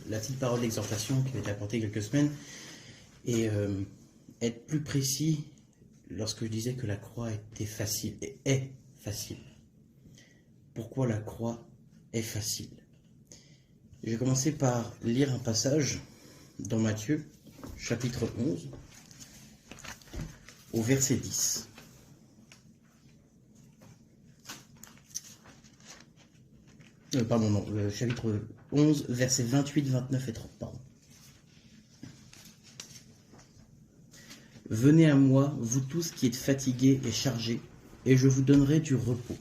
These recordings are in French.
la petite parole d'exhortation qui m'a été apportée il y a quelques semaines et être plus précis lorsque je disais que la croix était facile et est facile. Pourquoi la croix est facile? Je vais commencer par lire un passage dans Matthieu, chapitre 11, au verset 10. Le chapitre 11, versets 28, 29 et 30, pardon. Venez à moi, vous tous qui êtes fatigués et chargés, et je vous donnerai du repos.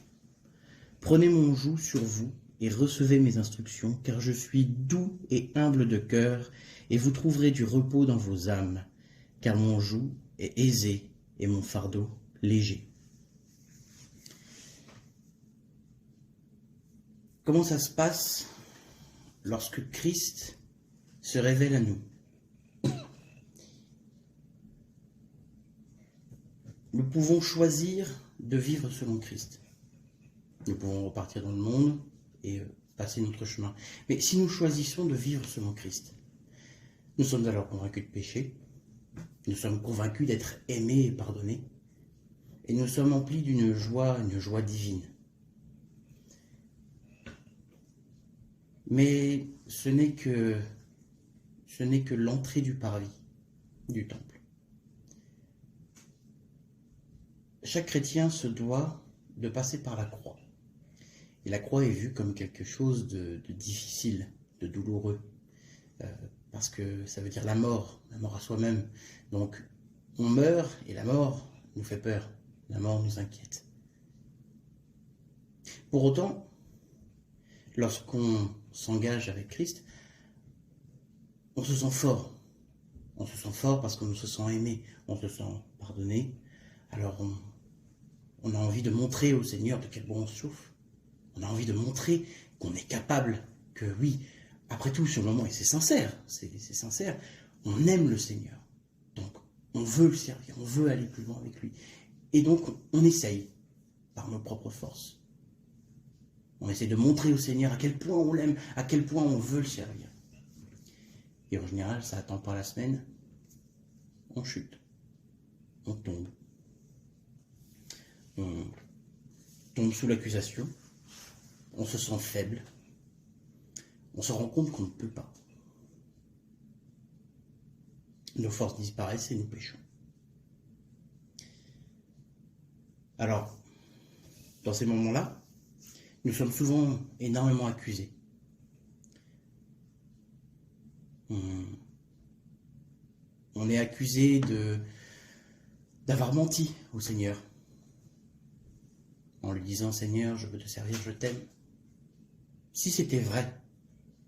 Prenez mon joug sur vous et recevez mes instructions, car je suis doux et humble de cœur, et vous trouverez du repos dans vos âmes, car mon joug est aisé et mon fardeau léger. Comment ça se passe lorsque Christ se révèle à nous? Nous pouvons choisir de vivre selon Christ. Nous pouvons repartir dans le monde et passer notre chemin. Mais si nous choisissons de vivre selon Christ, nous sommes alors convaincus de péché, nous sommes convaincus d'être aimés et pardonnés, et nous sommes emplis d'une joie, une joie divine. Mais ce n'est que l'entrée du parvis du temple. Chaque chrétien se doit de passer par la croix. Et la croix est vue comme quelque chose de difficile, de douloureux, parce que ça veut dire la mort à soi-même. Donc on meurt et la mort nous fait peur, la mort nous inquiète. Pour autant, lorsqu'on s'engage avec Christ, on se sent fort. On se sent fort parce qu'on se sent aimé, on se sent pardonné. Alors on a envie de montrer au Seigneur de quel bon on souffre. On a envie de montrer qu'on est capable, que oui, après tout, sur le moment, et c'est sincère, on aime le Seigneur. Donc, on veut le servir, on veut aller plus loin avec lui. Et donc, on essaye, par nos propres forces. On essaie de montrer au Seigneur à quel point on l'aime, à quel point on veut le servir. Et en général, ça attend pas la semaine, on chute, on tombe. On tombe sous l'accusation, on se sent faible, on se rend compte qu'on ne peut pas. Nos forces disparaissent et nous péchons. Alors, dans ces moments-là, nous sommes souvent énormément accusés. On est accusé d'avoir menti au Seigneur, en lui disant « Seigneur, je veux te servir, je t'aime ». Si c'était vrai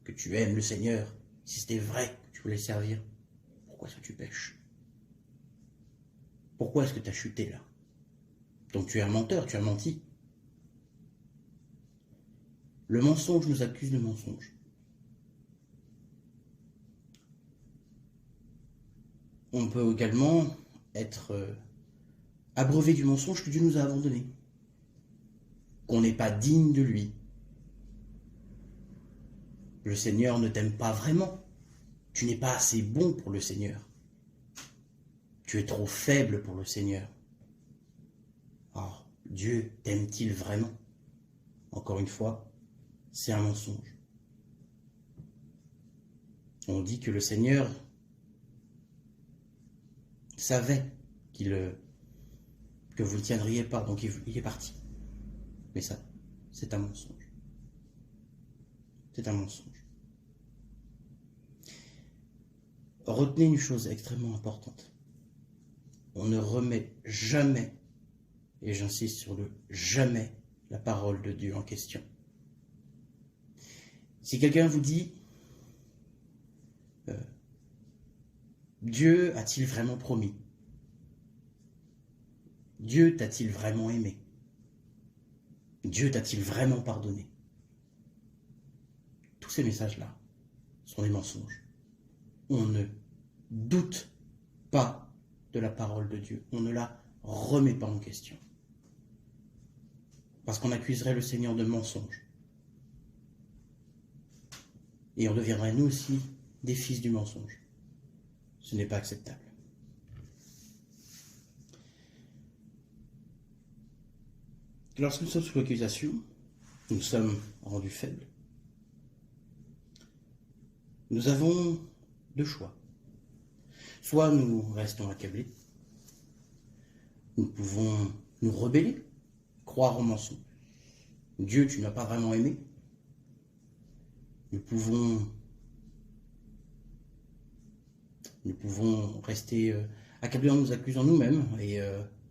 que tu aimes le Seigneur, si c'était vrai que tu voulais le servir, pourquoi est-ce que tu pêches? Pourquoi est-ce que tu as chuté là? Donc tu es un menteur, tu as menti. Le mensonge nous accuse de mensonge. On peut également être abreuvé du mensonge que Dieu nous a abandonné, qu'on n'est pas digne de lui. Le Seigneur ne t'aime pas vraiment. Tu n'es pas assez bon pour le Seigneur. Tu es trop faible pour le Seigneur. Alors, Dieu t'aime-t-il vraiment? Encore une fois, c'est un mensonge. On dit que le Seigneur savait que vous ne tiendriez pas, donc il est parti. Mais ça, c'est un mensonge. C'est un mensonge. Retenez une chose extrêmement importante. On ne remet jamais, et j'insiste sur le jamais, la parole de Dieu en question. Si quelqu'un vous dit Dieu a-t-il vraiment promis? Dieu t'a-t-il vraiment aimé? Dieu t'a-t-il vraiment pardonné? Tous ces messages-là sont des mensonges. On ne doute pas de la parole de Dieu. On ne la remet pas en question. Parce qu'on accuserait le Seigneur de mensonge. et on deviendrait nous aussi des fils du mensonge. Ce n'est pas acceptable. Lorsque nous sommes sous accusation, nous sommes rendus faibles. Nous avons deux choix. Soit nous restons accablés, nous pouvons nous rebeller, croire au mensonge. Dieu, tu n'as pas vraiment aimé. Nous pouvons rester accablés en nous accusant nous-mêmes et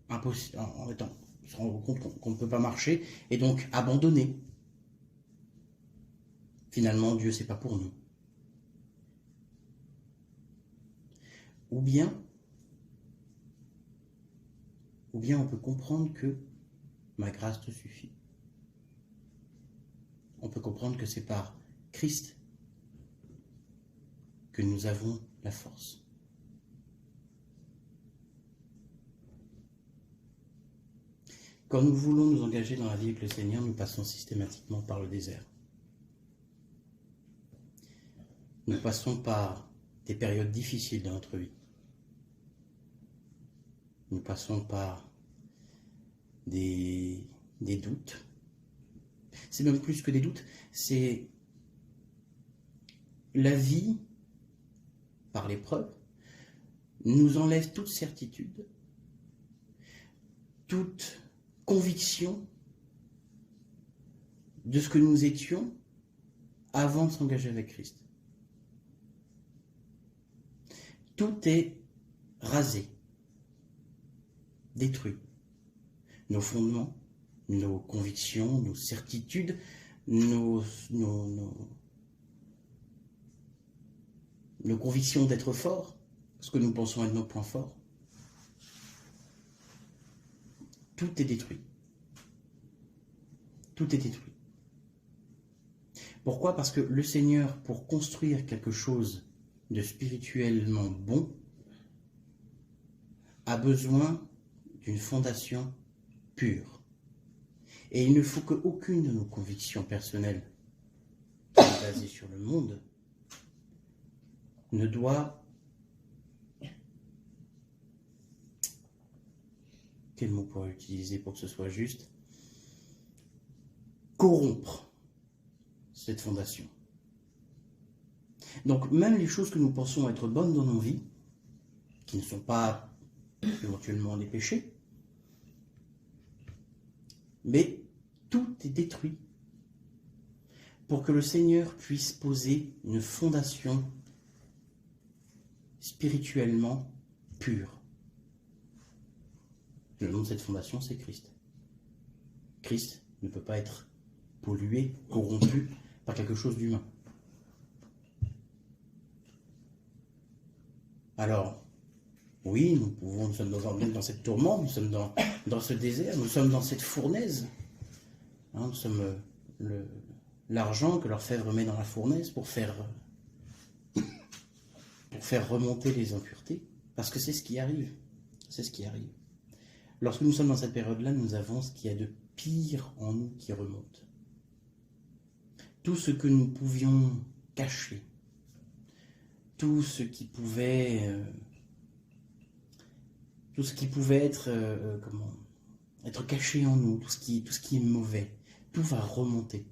en étant se rendre compte qu'on ne peut pas marcher et donc abandonner. Finalement, Dieu, c'est pas pour nous. Ou bien on peut comprendre que ma grâce te suffit. On peut comprendre que c'est par Christ que nous avons la force. Quand nous voulons nous engager dans la vie avec le Seigneur, nous passons systématiquement par le désert. Nous passons par des périodes difficiles dans notre vie. Nous passons par des doutes. C'est même plus que des doutes, c'est la vie, par l'épreuve, nous enlève toute certitude, toute conviction de ce que nous étions avant de s'engager avec Christ. Tout est rasé, détruit. Nos fondements, nos convictions, nos certitudes, nos convictions d'être forts, ce que nous pensons être nos points forts. Tout est détruit. Tout est détruit. Pourquoi? Parce que le Seigneur, pour construire quelque chose de spirituellement bon, a besoin d'une fondation pure. Et il ne faut qu'aucune de nos convictions personnelles, qui est basée sur le monde, ne doit... Quel mot pourrait utiliser pour que ce soit juste? Corrompre cette fondation. Donc même les choses que nous pensons être bonnes dans nos vies, qui ne sont pas éventuellement des péchés, mais tout est détruit pour que le Seigneur puisse poser une fondation spirituellement pure. Le nom de cette fondation, c'est Christ. Christ ne peut pas être pollué, corrompu par quelque chose d'humain. Alors, oui, nous sommes dans cette tourmente, nous sommes dans ce désert, nous sommes dans cette fournaise. Hein, nous sommes l'argent que l'orfèvre met dans la fournaise pour faire remonter les impuretés, parce que c'est ce qui arrive. C'est ce qui arrive. Lorsque nous sommes dans cette période-là, nous avons ce qu'il y a de pire en nous qui remonte. Tout ce que nous pouvions cacher, tout ce qui pouvait être caché en nous, tout ce qui est mauvais, tout va remonter.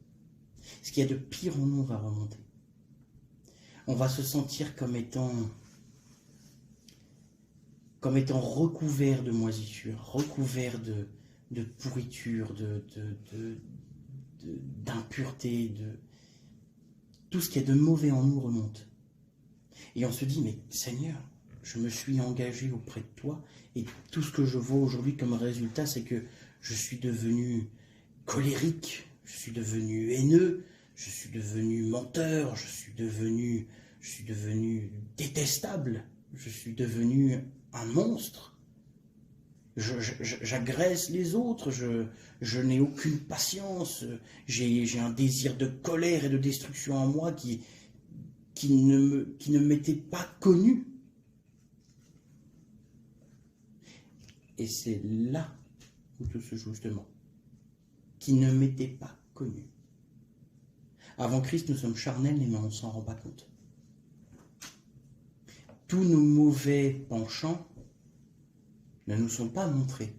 Ce qu'il y a de pire en nous va remonter. On va se sentir comme étant recouvert de moisissure, recouvert de pourriture, d'impureté, tout ce qui est de mauvais en nous remonte. Et on se dit, mais Seigneur, je me suis engagé auprès de toi, et tout ce que je vois aujourd'hui comme résultat, c'est que je suis devenu colérique, je suis devenu haineux, je suis devenu menteur, je suis devenu détestable, je suis devenu un monstre. J'agresse les autres, je n'ai aucune patience, j'ai un désir de colère et de destruction en moi qui ne m'était pas connu. Et c'est là où tout se joue justement, qui ne m'était pas connu. Avant Christ, nous sommes charnels, mais on ne s'en rend pas compte. Tous nos mauvais penchants ne nous sont pas montrés.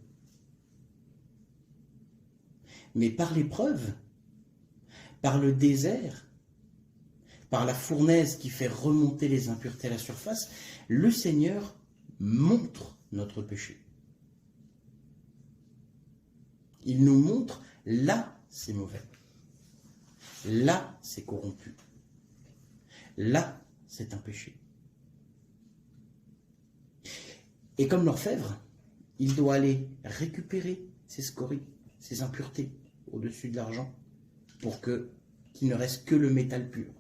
Mais par l'épreuve, par le désert, par la fournaise qui fait remonter les impuretés à la surface, le Seigneur montre notre péché. Il nous montre, là, c'est mauvais. Là, c'est corrompu. Là, c'est un péché. Et comme l'orfèvre, il doit aller récupérer ces scories, ces impuretés au-dessus de l'argent pour qu'il ne reste que le métal pur.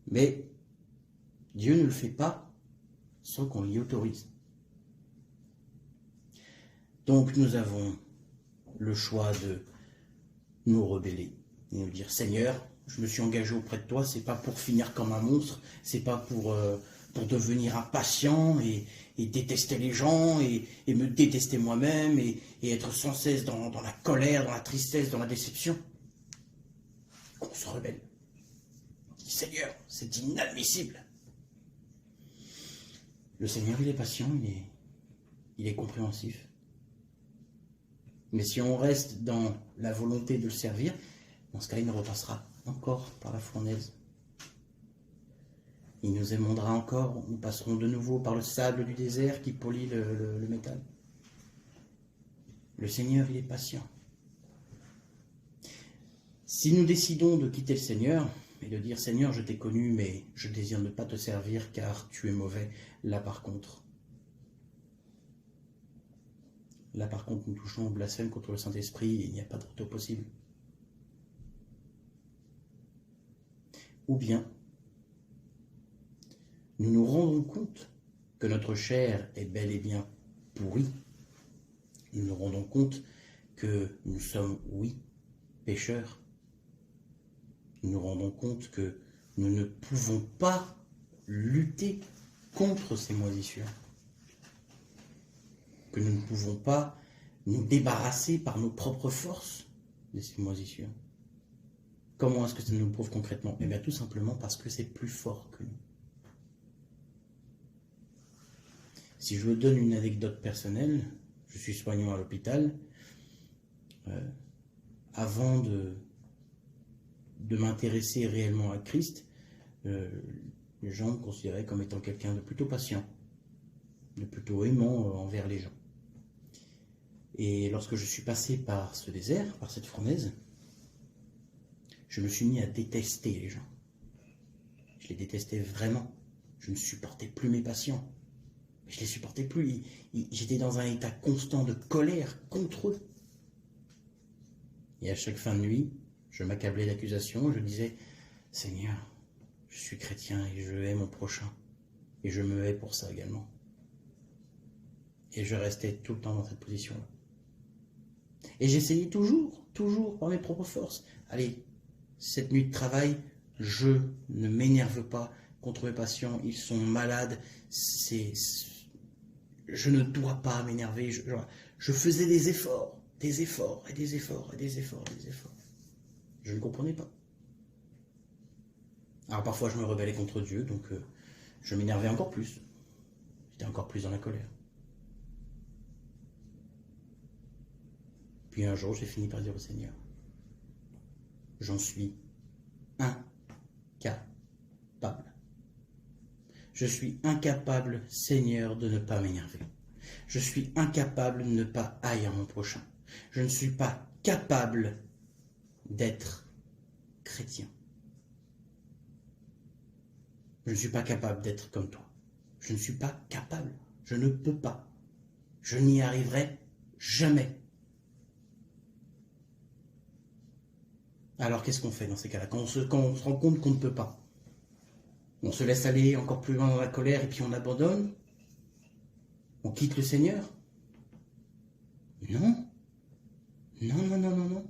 Mais Dieu ne le fait pas sans qu'on l'y autorise. Donc nous avons le choix de nous rebeller et nous dire « Seigneur, je me suis engagé auprès de toi, c'est pas pour finir comme un monstre, c'est pas pour devenir impatient et détester les gens et me détester moi-même et être sans cesse dans la colère, dans la tristesse, dans la déception. » On se rebelle. Seigneur, c'est inadmissible. Le Seigneur, il est patient, il est compréhensif. Mais si on reste dans la volonté de le servir, dans ce cas, il nous repassera encore par la fournaise. Il nous émondera encore, nous passerons de nouveau par le sable du désert qui polit le métal. Le Seigneur, il est patient. Si nous décidons de quitter le Seigneur et de dire « Seigneur, je t'ai connu, mais je désire ne pas te servir car tu es mauvais », là par contre, nous touchons au blasphème contre le Saint-Esprit et il n'y a pas de retour possible. Ou bien, nous nous rendons compte que notre chair est bel et bien pourrie. Nous nous rendons compte que nous sommes, oui, pécheurs. Nous nous rendons compte que nous ne pouvons pas lutter contre ces moisissures. Que nous ne pouvons pas nous débarrasser par nos propres forces de ces moisissures. Comment est-ce que ça nous le prouve concrètement? Eh bien tout simplement parce que c'est plus fort que nous. Si je vous donne une anecdote personnelle, je suis soignant à l'hôpital. Avant de m'intéresser réellement à Christ, les gens me considéraient comme étant quelqu'un de plutôt patient, de plutôt aimant envers les gens. Et lorsque je suis passé par ce désert, par cette fournaise, je me suis mis à détester les gens. Je les détestais vraiment. Je ne supportais plus mes patients. Je ne les supportais plus. J'étais dans un état constant de colère contre eux. Et à chaque fin de nuit, je m'accablais d'accusations. Je disais, Seigneur, je suis chrétien et je hais mon prochain. Et je me hais pour ça également. Et je restais tout le temps dans cette position-là. Et j'essayais toujours par mes propres forces. Allez, cette nuit de travail, je ne m'énerve pas contre mes patients. Ils sont malades. Je ne dois pas m'énerver. Je faisais des efforts. Des efforts. Je ne comprenais pas. Alors parfois je me rebellais contre Dieu, donc je m'énervais encore plus. J'étais encore plus dans la colère. Puis un jour, j'ai fini par dire au Seigneur, j'en suis incapable. Je suis incapable, Seigneur, de ne pas m'énerver. Je suis incapable de ne pas haïr mon prochain. Je ne suis pas capable d'être chrétien. Je ne suis pas capable d'être comme toi. Je ne suis pas capable. Je ne peux pas. Je n'y arriverai jamais. Alors qu'est-ce qu'on fait dans ces cas-là, quand on se rend compte qu'on ne peut pas? On se laisse aller encore plus loin dans la colère et puis on abandonne? On quitte le Seigneur? Non. Non.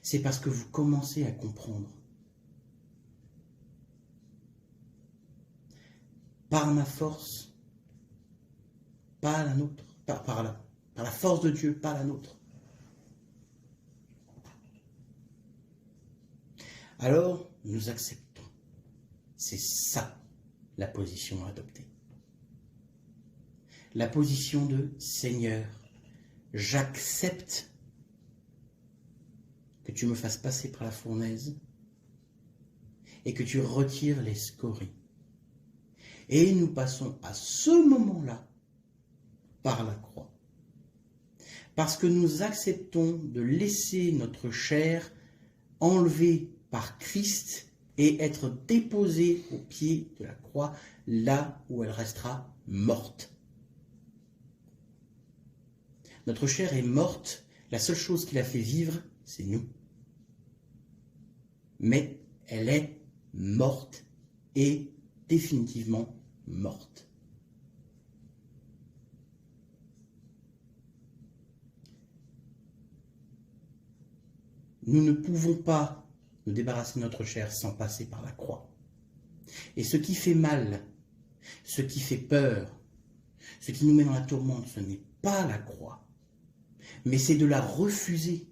C'est parce que vous commencez à comprendre. Par ma force, pas la nôtre, par la force de Dieu, pas la nôtre. alors nous acceptons. C'est ça la position à adopter. La position de Seigneur, j'accepte que tu me fasses passer par la fournaise et que tu retires les scories. Et nous passons à ce moment-là par la croix. Parce que nous acceptons de laisser notre chair enlevée par Christ et être déposée au pied de la croix, là où elle restera morte. Notre chair est morte, la seule chose qui la fait vivre, c'est nous. Mais elle est morte et définitivement morte. Nous ne pouvons pas nous débarrasser de notre chair sans passer par la croix. Et ce qui fait mal, ce qui fait peur, ce qui nous met dans la tourmente, ce n'est pas la croix, mais c'est de la refuser.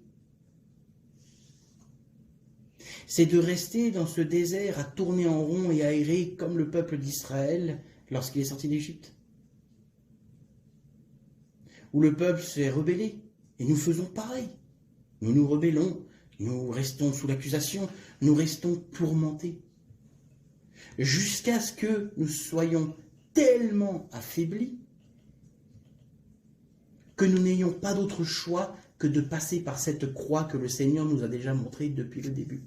C'est de rester dans ce désert à tourner en rond et à errer comme le peuple d'Israël lorsqu'il est sorti d'Égypte. Où le peuple s'est rebellé, et nous faisons pareil. Nous nous rebellons, nous restons sous l'accusation, nous restons tourmentés. Jusqu'à ce que nous soyons tellement affaiblis que nous n'ayons pas d'autre choix que de passer par cette croix que le Seigneur nous a déjà montrée depuis le début.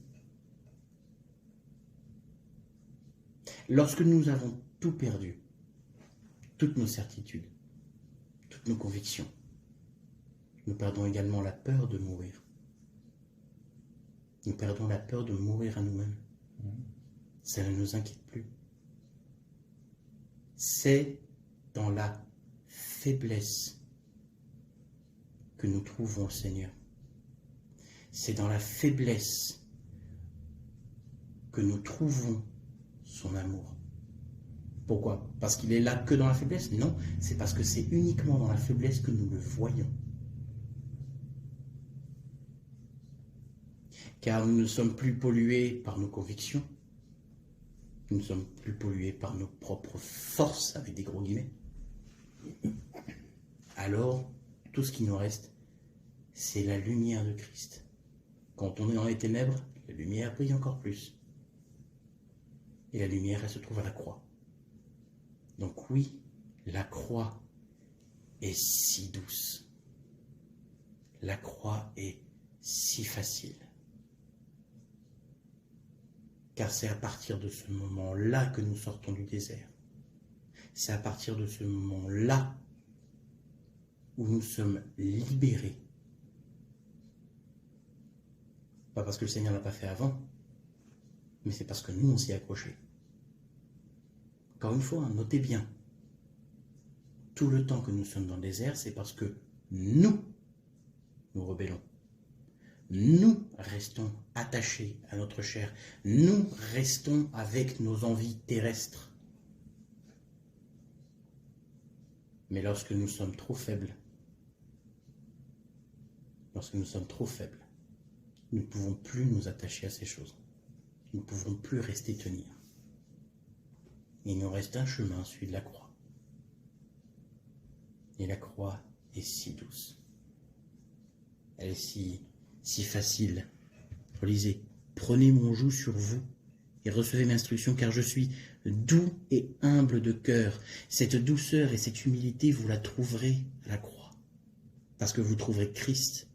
Lorsque nous avons tout perdu, toutes nos certitudes, toutes nos convictions, nous perdons également la peur de mourir. Nous perdons la peur de mourir à nous-mêmes. Ça ne nous inquiète plus. C'est dans la faiblesse que nous trouvons le Seigneur. C'est dans la faiblesse que nous trouvons son amour. Pourquoi? Parce qu'il est là que dans la faiblesse? Non, c'est parce que c'est uniquement dans la faiblesse que nous le voyons. Car nous ne sommes plus pollués par nos convictions, nous ne sommes plus pollués par nos propres forces, avec des gros guillemets. Alors, tout ce qui nous reste, c'est la lumière de Christ. Quand on est dans les ténèbres, la lumière brille encore plus. Et la lumière, elle se trouve à la croix. Donc oui, la croix est si douce. La croix est si facile. Car c'est à partir de ce moment-là que nous sortons du désert. C'est à partir de ce moment-là où nous sommes libérés. Pas parce que le Seigneur ne l'a pas fait avant, mais c'est parce que nous, on s'y est accrochés. Encore une fois, notez bien, tout le temps que nous sommes dans le désert, c'est parce que nous rebellons. Nous restons attachés à notre chair. Nous restons avec nos envies terrestres. Mais lorsque nous sommes trop faibles, nous ne pouvons plus nous attacher à ces choses. Nous ne pouvons plus rester tenir. Il nous reste un chemin, celui de la croix. Et la croix est si douce. Elle est si facile. Relisez. Prenez mon joug sur vous et recevez mes instructions, car je suis doux et humble de cœur. Cette douceur et cette humilité, vous la trouverez à la croix. Parce que vous trouverez Christ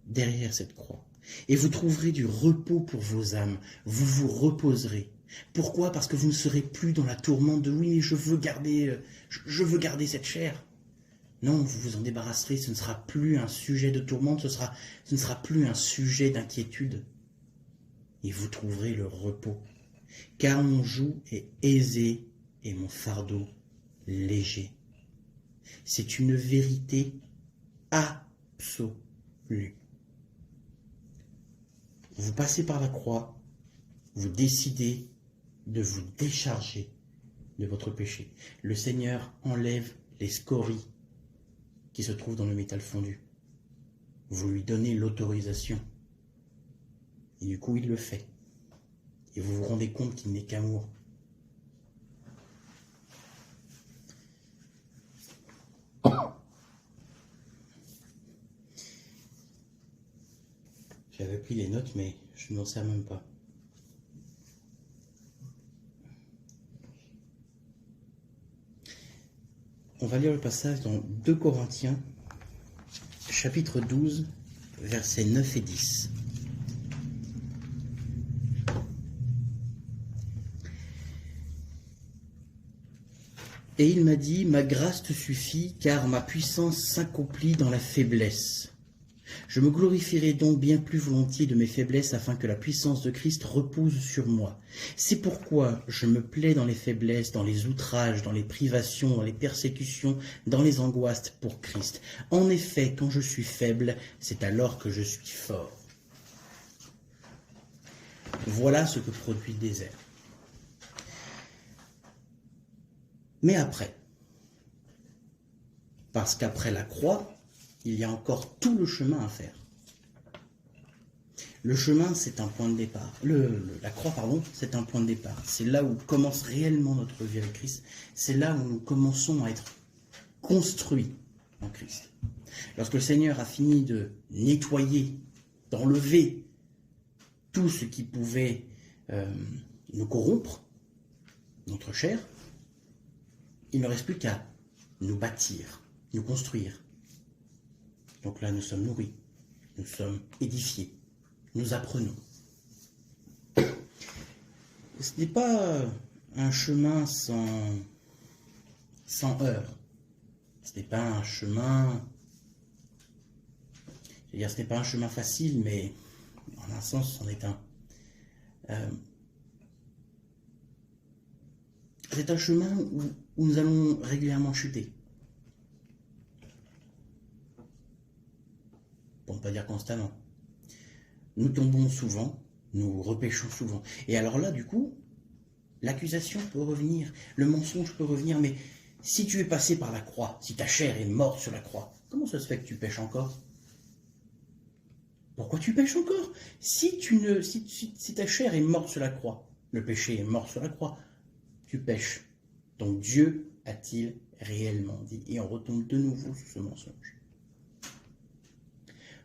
derrière cette croix. Et vous trouverez du repos pour vos âmes. Vous vous reposerez. Pourquoi? Parce que vous ne serez plus dans la tourmente de « oui, je veux garder cette chair ». Non, vous vous en débarrasserez, ce ne sera plus un sujet de tourmente, ce ne sera plus un sujet d'inquiétude. Et vous trouverez le repos. Car mon joug est aisé et mon fardeau léger. C'est une vérité absolue. Vous passez par la croix, vous décidez de vous décharger de votre péché. Le Seigneur enlève les scories qui se trouvent dans le métal fondu. Vous lui donnez l'autorisation. Et du coup, il le fait. et vous vous rendez compte qu'il n'est qu'amour. J'avais pris les notes, mais je n'en sais même pas. On va lire le passage dans 2 Corinthiens, chapitre 12, versets 9 et 10. Et il m'a dit, ma grâce te suffit, car ma puissance s'accomplit dans la faiblesse. Je me glorifierai donc bien plus volontiers de mes faiblesses afin que la puissance de Christ repose sur moi. C'est pourquoi je me plais dans les faiblesses, dans les outrages, dans les privations, dans les persécutions, dans les angoisses pour Christ. En effet, quand je suis faible, c'est alors que je suis fort. Voilà ce que produit le désert. Mais après, parce qu'après la croix, il y a encore tout le chemin à faire. Le chemin, c'est un point de départ. La croix, c'est un point de départ. C'est là où commence réellement notre vie avec Christ. C'est là où nous commençons à être construits en Christ. Lorsque le Seigneur a fini de nettoyer, d'enlever tout ce qui pouvait nous corrompre, notre chair, il ne reste plus qu'à nous bâtir, nous construire. Donc là, nous sommes nourris, nous sommes édifiés, nous apprenons. Ce n'est pas un chemin sans heurts. Ce n'est pas un chemin... ce n'est pas un chemin facile, mais en un sens, c'en est un. C'est un chemin où nous allons régulièrement chuter. Pour ne pas dire constamment. Nous tombons souvent, nous repêchons souvent. Et alors là, du coup, l'accusation peut revenir, le mensonge peut revenir, mais si tu es passé par la croix, si ta chair est morte sur la croix, comment ça se fait que tu pêches encore? Pourquoi tu pêches encore? Si ta chair est morte sur la croix, le péché est mort sur la croix, tu pêches. Donc Dieu a-t-il réellement dit? Et on retombe de nouveau sur ce mensonge.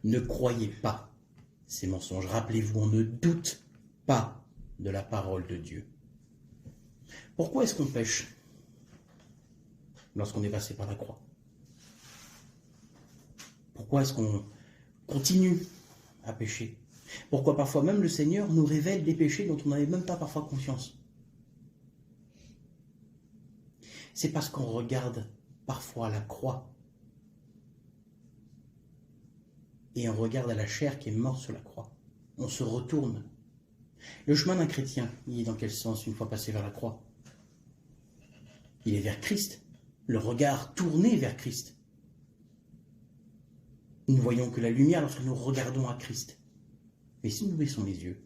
Ne croyez pas ces mensonges. Rappelez-vous, on ne doute pas de la parole de Dieu. Pourquoi est-ce qu'on pêche lorsqu'on est passé par la croix? Pourquoi est-ce qu'on continue à pécher? Pourquoi parfois même le Seigneur nous révèle des péchés dont on n'avait même pas parfois conscience? C'est parce qu'on regarde parfois la croix et on regarde à la chair qui est morte sur la croix. On se retourne. Le chemin d'un chrétien, il est dans quel sens une fois passé vers la croix? Il est vers Christ, le regard tourné vers Christ. Nous ne voyons que la lumière lorsque nous regardons à Christ. Mais si nous baissons les yeux,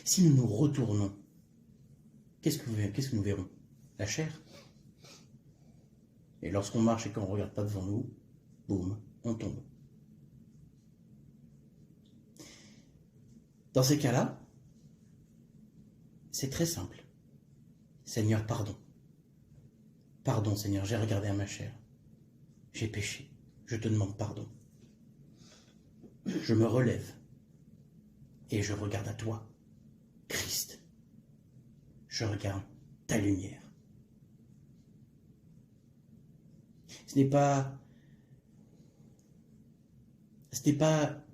si nous nous retournons, qu'est-ce que nous verrons? La chair. Et lorsqu'on marche et qu'on ne regarde pas devant nous, boum, on tombe. Dans ces cas-là, c'est très simple. Seigneur, pardon. Pardon, Seigneur, j'ai regardé à ma chair. J'ai péché. Je te demande pardon. Je me relève et je regarde à toi, Christ. Je regarde ta lumière. Ce n'est pas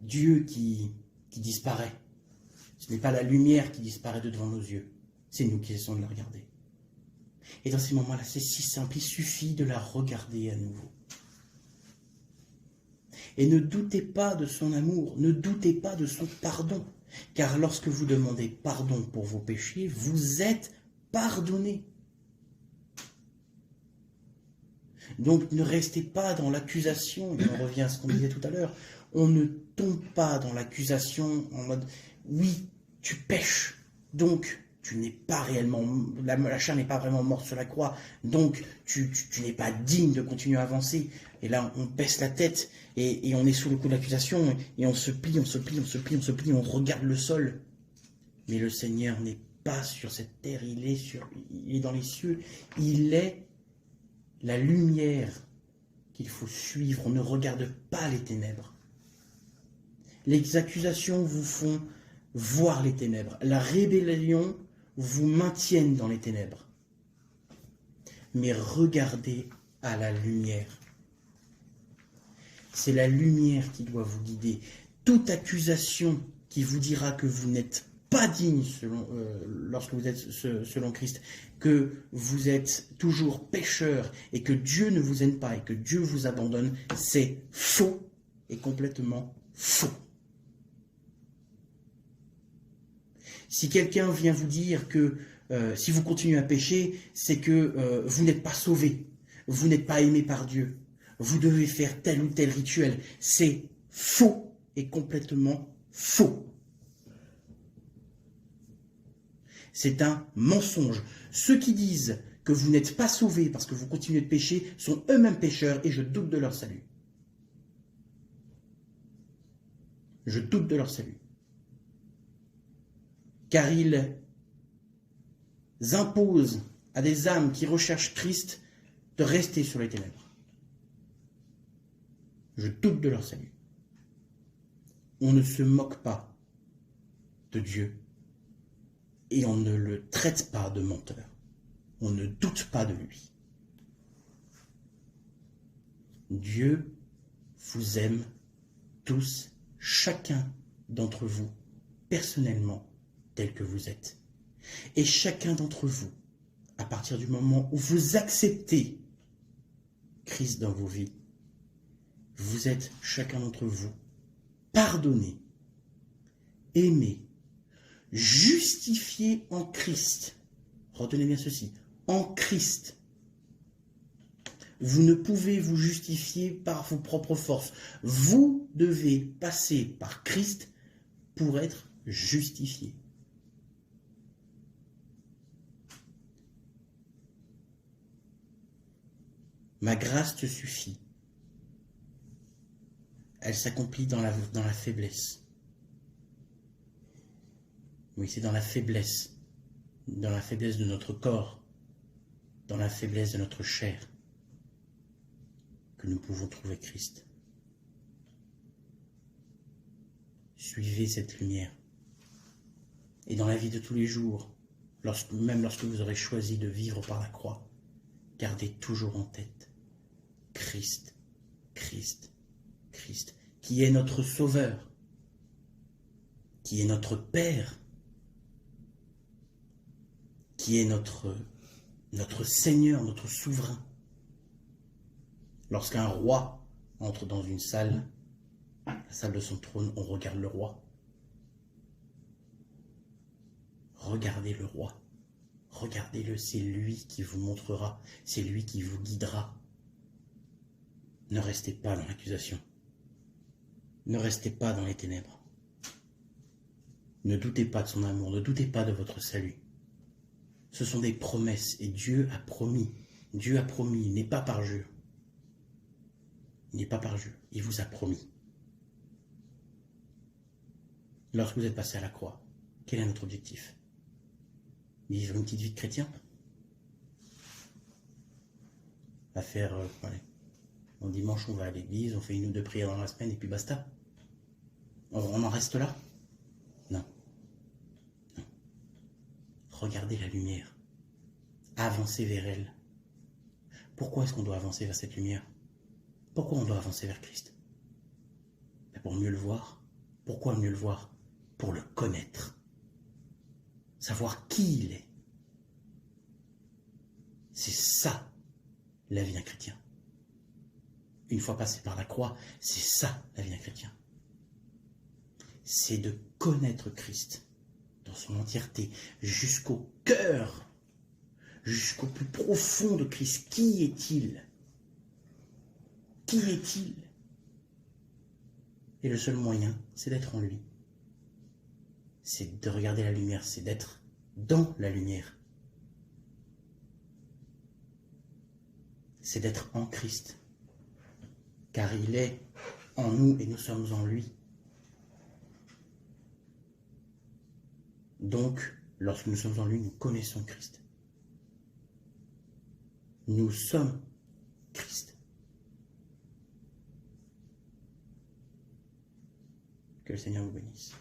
Dieu qui disparaît. Ce n'est pas la lumière qui disparaît de devant nos yeux. C'est nous qui essayons de la regarder. Et dans ces moments-là, c'est si simple. Il suffit de la regarder à nouveau. Et ne doutez pas de son amour. Ne doutez pas de son pardon. Car lorsque vous demandez pardon pour vos péchés, vous êtes pardonnés. Donc ne restez pas dans l'accusation. Et on revient à ce qu'on disait tout à l'heure. On ne tombe pas dans l'accusation en mode « oui, tu pêches, donc tu n'es pas réellement, la chair n'est pas vraiment morte sur la croix, donc tu n'es pas digne de continuer à avancer. » Et là, on baisse la tête et on est sous le coup de l'accusation et on se plie, on regarde le sol. Mais le Seigneur n'est pas sur cette terre, il est dans les cieux. Il est la lumière qu'il faut suivre. On ne regarde pas les ténèbres. Les accusations vous font voir les ténèbres. La rébellion vous maintienne dans les ténèbres. Mais regardez à la lumière. C'est la lumière qui doit vous guider. Toute accusation qui vous dira que vous n'êtes pas digne lorsque vous êtes selon Christ, que vous êtes toujours pécheur et que Dieu ne vous aime pas et que Dieu vous abandonne, c'est faux et complètement faux. Si quelqu'un vient vous dire que si vous continuez à pécher, c'est que vous n'êtes pas sauvé, vous n'êtes pas aimé par Dieu, vous devez faire tel ou tel rituel, c'est faux et complètement faux. C'est un mensonge. Ceux qui disent que vous n'êtes pas sauvés parce que vous continuez de pécher sont eux-mêmes pécheurs et je doute de leur salut. Je doute de leur salut. Car ils imposent à des âmes qui recherchent Christ de rester sur les ténèbres. Je doute de leur salut. On ne se moque pas de Dieu et on ne le traite pas de menteur. On ne doute pas de lui. Dieu vous aime tous, chacun d'entre vous, personnellement, tel que vous êtes. Et chacun d'entre vous, à partir du moment où vous acceptez Christ dans vos vies, vous êtes chacun d'entre vous pardonné, aimé, justifié en Christ. Retenez bien ceci, en Christ. Vous ne pouvez vous justifier par vos propres forces. Vous devez passer par Christ pour être justifié. Ma grâce te suffit. Elle s'accomplit dans la faiblesse. Oui, c'est dans la faiblesse de notre corps, dans la faiblesse de notre chair, que nous pouvons trouver Christ. Suivez cette lumière. Et dans la vie de tous les jours, même lorsque vous aurez choisi de vivre par la croix, gardez toujours en tête Christ, Christ, Christ, qui est notre Sauveur, qui est notre Père, qui est notre Seigneur, notre Souverain. Lorsqu'un roi entre dans une salle, la salle de son trône, on regarde le roi. Regardez le roi. Regardez-le, c'est lui qui vous montrera, c'est lui qui vous guidera. Ne restez pas dans l'accusation. Ne restez pas dans les ténèbres. Ne doutez pas de son amour, ne doutez pas de votre salut. Ce sont des promesses et Dieu a promis, il n'est pas parjure. Il n'est pas parjure, il vous a promis. Lorsque vous êtes passé à la croix, quel est notre objectif? Vivre une petite vie de chrétien? À faire, un dimanche on va à l'église, on fait 1 ou 2 prières dans la semaine et puis basta. On en reste là? Non. Non. Regardez la lumière. Avancez vers elle. Pourquoi est-ce qu'on doit avancer vers cette lumière? Pourquoi on doit avancer vers Christ? Pour mieux le voir. Pourquoi mieux le voir? Pour le connaître. Savoir qui il est. C'est ça, la vie d'un chrétien. Une fois passé par la croix, c'est ça, la vie d'un chrétien. C'est de connaître Christ dans son entièreté, jusqu'au cœur, jusqu'au plus profond de Christ. Qui est-il? Qui est-il? Et le seul moyen, c'est d'être en lui. C'est de regarder la lumière, c'est d'être dans la lumière. C'est d'être en Christ. Car il est en nous et nous sommes en lui. Donc, lorsque nous sommes en lui, nous connaissons Christ. Nous sommes Christ. Que le Seigneur vous bénisse.